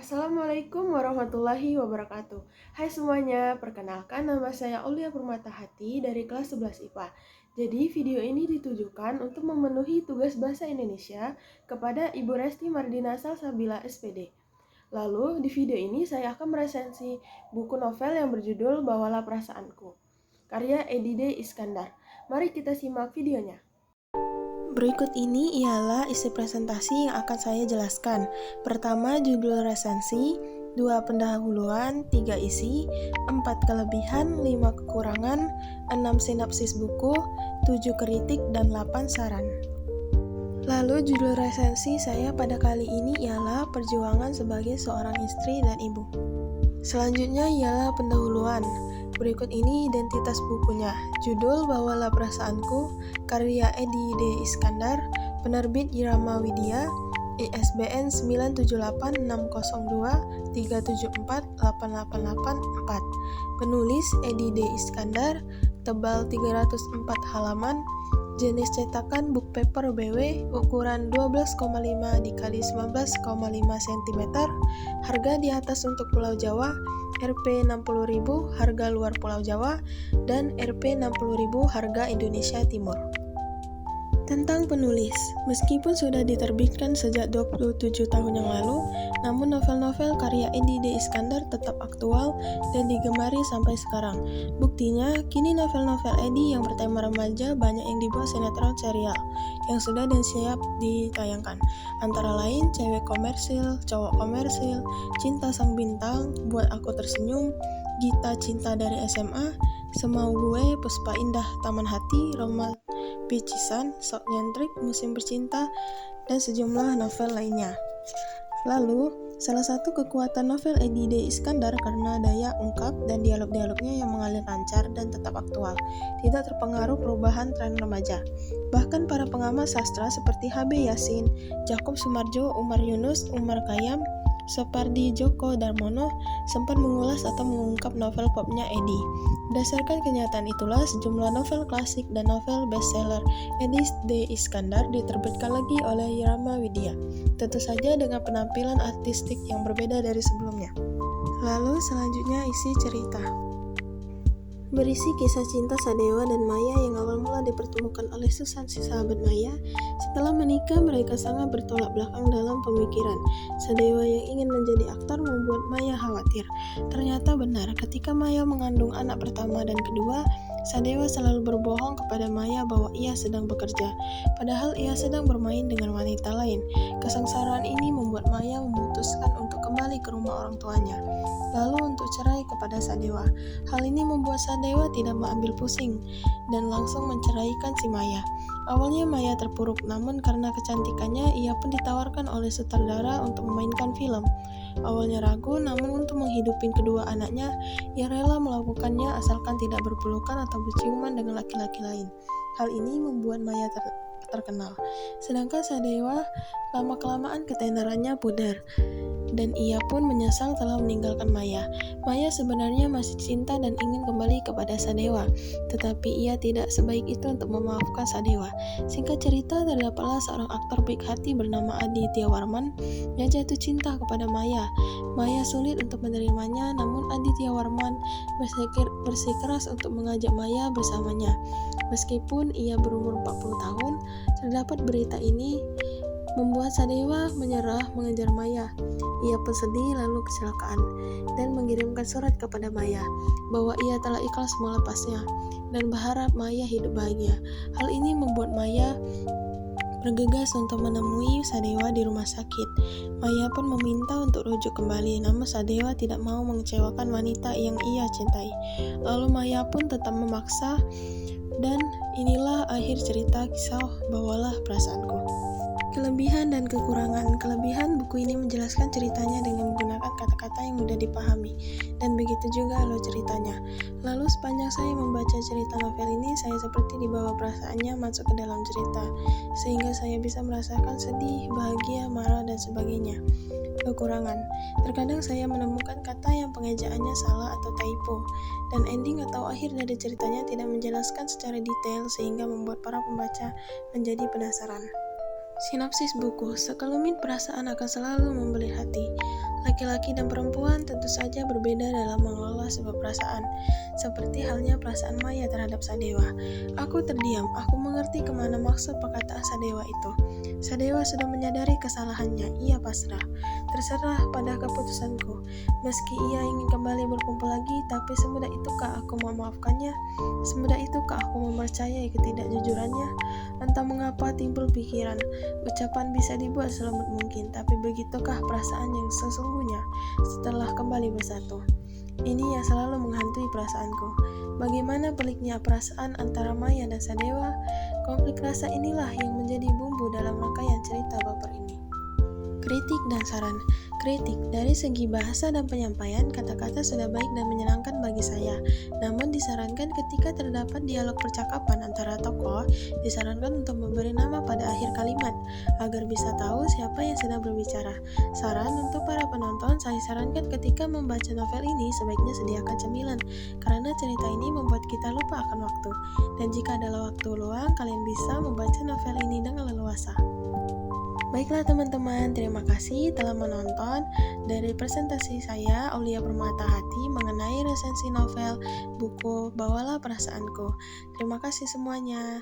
Assalamualaikum warahmatullahi wabarakatuh. Hai semuanya, perkenalkan nama saya Aulia Permatahati dari kelas 11 IPA. Jadi video ini ditujukan untuk memenuhi tugas bahasa Indonesia kepada Ibu Resti Mardina Salsabila SPD. Lalu di video ini saya akan meresensi buku novel yang berjudul Bawalah Perasaanku, karya Edi D. Iskandar. Mari kita simak videonya. Berikut ini ialah isi presentasi yang akan saya jelaskan. Pertama, judul resensi, 2 pendahuluan, 3 isi, 4 kelebihan, 5 kekurangan, 6 sinopsis buku, 7 kritik, dan 8 saran. Lalu judul resensi saya pada kali ini ialah Perjuangan sebagai seorang istri dan ibu. Selanjutnya ialah pendahuluan. Berikut ini identitas bukunya. Judul Bawalah Perasaanku, karya Edi D. Iskandar, penerbit Irama Widya, ISBN 9786023748884. Penulis Edi D. Iskandar, tebal 304 halaman, jenis cetakan book paper BW, ukuran 12,5 x 19,5 cm, harga di atas untuk Pulau Jawa, Rp 60.000 harga luar Pulau Jawa, dan Rp 60.000 harga Indonesia Timur. Tentang penulis, meskipun sudah diterbitkan sejak 27 tahun yang lalu, namun novel-novel karya Edi D. Iskandar tetap aktual dan digemari sampai sekarang. Buktinya, kini novel-novel Edi yang bertema remaja banyak yang dibuat sinetron serial yang sudah dan siap ditayangkan. Antara lain, Cewek Komersil, Cowok Komersil, Cinta Sang Bintang, Buat Aku Tersenyum, Gita Cinta dari SMA, Semau Gue, Puspa Indah, Taman Hati, Roma Picisan, Sok Nyentrik, Musim Bercinta, dan sejumlah novel lainnya. Lalu, salah satu kekuatan novel Edi D. Iskandar karena daya ungkap dan dialog-dialognya yang mengalir lancar dan tetap aktual, tidak terpengaruh perubahan tren remaja. Bahkan para pengamat sastra seperti H.B. Yasin, Jakob Sumarjo, Umar Yunus, Umar Khayyam, Soepardi Djoko Darmono sempat mengulas atau mengungkap novel popnya Edi. Berdasarkan kenyataan itulah, sejumlah novel klasik dan novel bestseller Edi D. Iskandar diterbitkan lagi oleh Irama Widya, tentu saja dengan penampilan artistik yang berbeda dari sebelumnya. Lalu selanjutnya isi cerita. Berisi kisah cinta Sadewa dan Maya yang awal mula dipertemukan oleh Susan si sahabat Maya. Setelah menikah, mereka sangat bertolak belakang dalam pemikiran. Sadewa yang ingin menjadi aktor membuat Maya khawatir. Ternyata benar, ketika Maya mengandung anak pertama dan kedua, Sadewa selalu berbohong kepada Maya bahwa ia sedang bekerja, padahal ia sedang bermain dengan wanita lain. Kesengsaraan ini membuat Maya memutuskan untuk kembali ke rumah orang tuanya, lalu untuk cerai kepada Sadewa. Hal ini membuat Sadewa tidak mengambil pusing dan langsung menceraikan si Maya. Awalnya Maya terpuruk, namun karena kecantikannya ia pun ditawarkan oleh sutradara untuk memainkan film. Awalnya ragu, namun untuk menghidupi kedua anaknya, ia rela melakukannya asalkan tidak berpelukan atau berciuman dengan laki-laki lain. Hal ini membuat Maya terkenal. Sedangkan Sadewa lama-kelamaan ketenarannya pudar, dan ia pun menyesal telah meninggalkan Maya. Maya sebenarnya masih cinta dan ingin kembali kepada Sadewa, tetapi ia tidak sebaik itu untuk memaafkan Sadewa. Singkat cerita, terdapatlah seorang aktor baik hati bernama Aditya Warman yang jatuh cinta kepada Maya. Maya sulit untuk menerimanya, namun Aditya Warman bersikeras untuk mengajak Maya bersamanya. Meskipun ia berumur 40 tahun, terdapat berita ini membuat Sadewa menyerah mengejar Maya. Ia pun sedih lalu kecelakaan dan mengirimkan surat kepada Maya bahwa ia telah ikhlas melepasnya dan berharap Maya hidup bahagia. Hal ini membuat Maya bergegas untuk menemui Sadewa di rumah sakit. Maya pun meminta untuk rujuk kembali, namun Sadewa tidak mau mengecewakan wanita yang ia cintai. Lalu Maya pun tetap memaksa, dan inilah akhir cerita kisah Bawalah Perasaanku. Kelebihan dan kekurangan. Kelebihan buku ini menjelaskan ceritanya dengan menggunakan kata-kata yang mudah dipahami, dan begitu juga alur ceritanya. Lalu sepanjang saya membaca cerita novel ini, saya seperti dibawa perasaannya masuk ke dalam cerita, sehingga saya bisa merasakan sedih, bahagia, marah, dan sebagainya. Kekurangan. Terkadang saya menemukan kata yang pengejaannya salah atau typo, dan ending atau akhir dari ceritanya tidak menjelaskan secara detail sehingga membuat para pembaca menjadi penasaran. Sinopsis buku, sekelumit perasaan akan selalu membelit hati. Laki-laki dan perempuan tentu saja berbeda dalam mengelola sebuah perasaan, seperti halnya perasaan Maya terhadap Sadewa. Aku terdiam, aku mengerti kemana maksud perkataan Sadewa itu. Sadewa sudah menyadari kesalahannya, ia pasrah. Terserah pada keputusanku. Meski ia ingin kembali berkumpul lagi, tapi semudah itukah aku memaafkannya? Semudah itukah aku mempercayai ketidakjujurannya? Entah mengapa timbul pikiran, ucapan bisa dibuat selembut mungkin, tapi begitukah perasaan yang sesungguhnya setelah kembali bersatu? Ini yang selalu menghantui perasaanku. Bagaimana peliknya perasaan antara Maya dan Sadewa? Konflik rasa inilah yang menjadi bumbu dalam rangkaian cerita baper ini. Kritik dan saran. Kritik, dari segi bahasa dan penyampaian, kata-kata sudah baik dan menyenangkan bagi saya. Namun disarankan ketika terdapat dialog percakapan antara tokoh, disarankan untuk memberi nama pada akhir kalimat, agar bisa tahu siapa yang sedang berbicara. Saran untuk para penonton, saya sarankan ketika membaca novel ini sebaiknya sediakan cemilan, karena cerita ini membuat kita lupa akan waktu. Dan jika adalah waktu luang, kalian bisa membaca novel ini dengan leluasa. Baiklah teman-teman, terima kasih telah menonton dari presentasi saya, Aulia Permatahati, mengenai resensi novel buku Bawalah Perasaanku. Terima kasih semuanya.